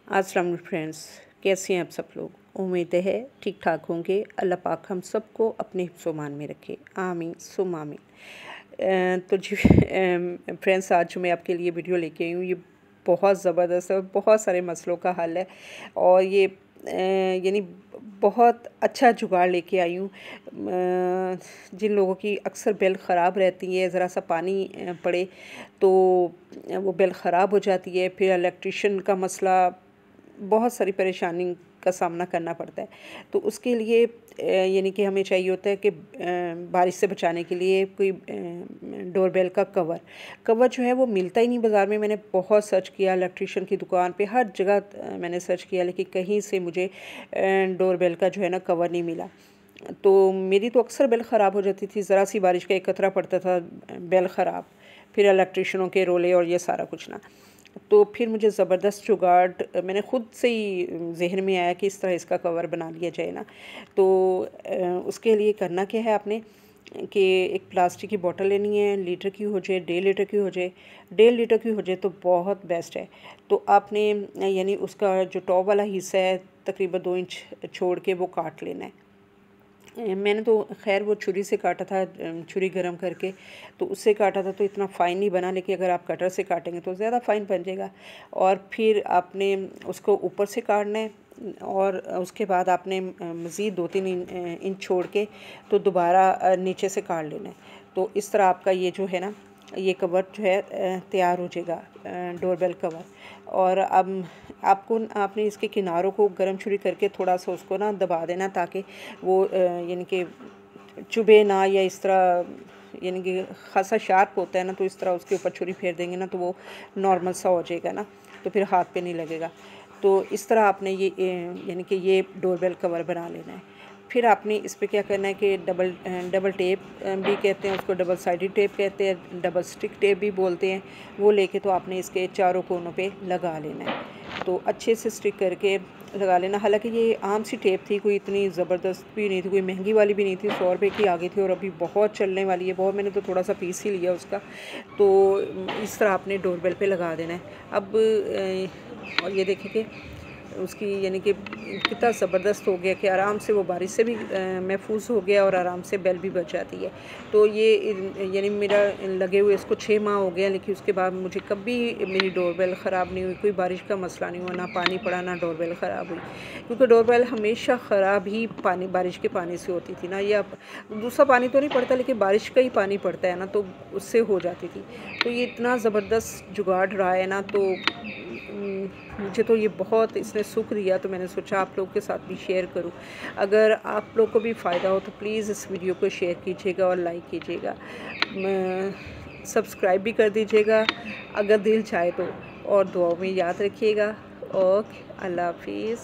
अस्सलाम वालेकुम फ्रेंड्स, कैसे हैं आप सब लोग। उम्मीद है ठीक ठाक होंगे। अल्लाह पाक हम सबको अपने हिफ्ज़-ओ-मान में रखे, आमीन सुम्मा आमीन। तो जी फ्रेंड्स, आज जो मैं आपके लिए वीडियो लेके आई हूँ ये बहुत ज़बरदस्त है और बहुत सारे मसलों का हल है। और ये यानी बहुत अच्छा जुगाड़ लेके आई हूँ। जिन लोगों की अक्सर बेल ख़राब रहती है, ज़रा सा पानी पड़े तो वो बेल ख़राब हो जाती है, फिर इलेक्ट्रिशियन का मसला, बहुत सारी परेशानी का सामना करना पड़ता है। तो उसके लिए यानी कि हमें चाहिए होता है कि बारिश से बचाने के लिए कोई डोरबेल का कवर जो है वो मिलता ही नहीं बाज़ार में। मैंने बहुत सर्च किया, इलेक्ट्रिशियन की दुकान पे हर जगह मैंने सर्च किया, लेकिन कहीं से मुझे डोरबेल का जो है ना कवर नहीं मिला। तो मेरी तो अक्सर बेल ख़राब हो जाती थी, ज़रा सी बारिश का एक कतरा पड़ता था बेल ख़राब, फिर इलेक्ट्रिशियनों के रोले और ये सारा कुछ ना। तो फिर मुझे ज़बरदस्त जुगाड़ मैंने ख़ुद से ही ज़हन में आया कि इस तरह इसका कवर बना लिया जाए ना। तो उसके लिए करना क्या है आपने कि एक प्लास्टिक की बोतल लेनी है, लीटर की हो जाए, 1.5 लीटर की हो जाए। 1.5 लीटर की हो जाए तो बहुत बेस्ट है। तो आपने यानी उसका जो टॉप वाला हिस्सा है तकरीबन 2 इंच छोड़ के वो काट लेना है। मैंने तो खैर वो छुरी से काटा था, छुरी गरम करके तो उससे काटा था, तो इतना फ़ाइन नहीं बना, लेकिन अगर आप कटर से काटेंगे तो ज़्यादा फ़ाइन बन जाएगा। और फिर आपने उसको ऊपर से काटना है और उसके बाद आपने मज़ीद 2-3 इंच छोड़ के तो दोबारा नीचे से काट लेना है। तो इस तरह आपका ये जो है ना ये कवर जो है तैयार हो जाएगा, डोरबेल कवर। और अब आपने इसके किनारों को गर्म छुरी करके थोड़ा सा उसको ना दबा देना, ताकि वो यानी कि चुभे ना, या इस तरह यानी कि खासा शार्प होता है ना, तो इस तरह उसके ऊपर छुरी फेर देंगे ना तो वो नॉर्मल सा हो जाएगा ना, तो फिर हाथ पे नहीं लगेगा। तो इस तरह आपने ये यानी कि ये डोरबेल कवर बना लेना है। फिर आपने इस पे क्या करना है कि डबल टेप भी कहते हैं उसको, डबल साइडेड टेप कहते हैं, डबल स्टिक टेप भी बोलते हैं, वो लेके तो आपने इसके चारों कोनों पे लगा लेना है। तो अच्छे से स्टिक करके लगा लेना। हालांकि ये आम सी टेप थी, कोई इतनी ज़बरदस्त भी नहीं थी, कोई महंगी वाली भी नहीं थी, 100 रुपये की आ गई थी और अभी बहुत चलने वाली है बहुत। मैंने तो थोड़ा सा पीस ही लिया उसका। तो इस तरह आपने डोरबेल पे लगा देना है। अब और ये देखें कि उसकी यानी कि कितना ज़बरदस्त हो गया कि आराम से वो बारिश से भी महफूज हो गया और आराम से बेल भी बच जाती है। तो ये यानी मेरा लगे हुए इसको 6 माह हो गया, लेकिन उसके बाद मुझे कभी मेरी डोरबेल ख़राब नहीं हुई, कोई बारिश का मसला नहीं हुआ, ना पानी पड़ा ना डोरबेल ख़राब हुई। क्योंकि डोरबेल हमेशा ख़राब ही बारिश के पानी से होती थी ना, या दूसरा पानी तो नहीं पड़ता लेकिन बारिश का ही पानी पड़ता है ना, तो उससे हो जाती थी। तो ये इतना ज़बरदस्त जुगाड़ रहा है ना, तो मुझे तो ये बहुत इसने सुख दिया, तो मैंने सोचा आप लोगों के साथ भी शेयर करूं। अगर आप लोग को भी फ़ायदा हो तो प्लीज़ इस वीडियो को शेयर कीजिएगा और लाइक कीजिएगा, सब्सक्राइब भी कर दीजिएगा अगर दिल चाहे तो, और दुआओं में याद रखिएगा। ओके, अल्लाह हाफिज़।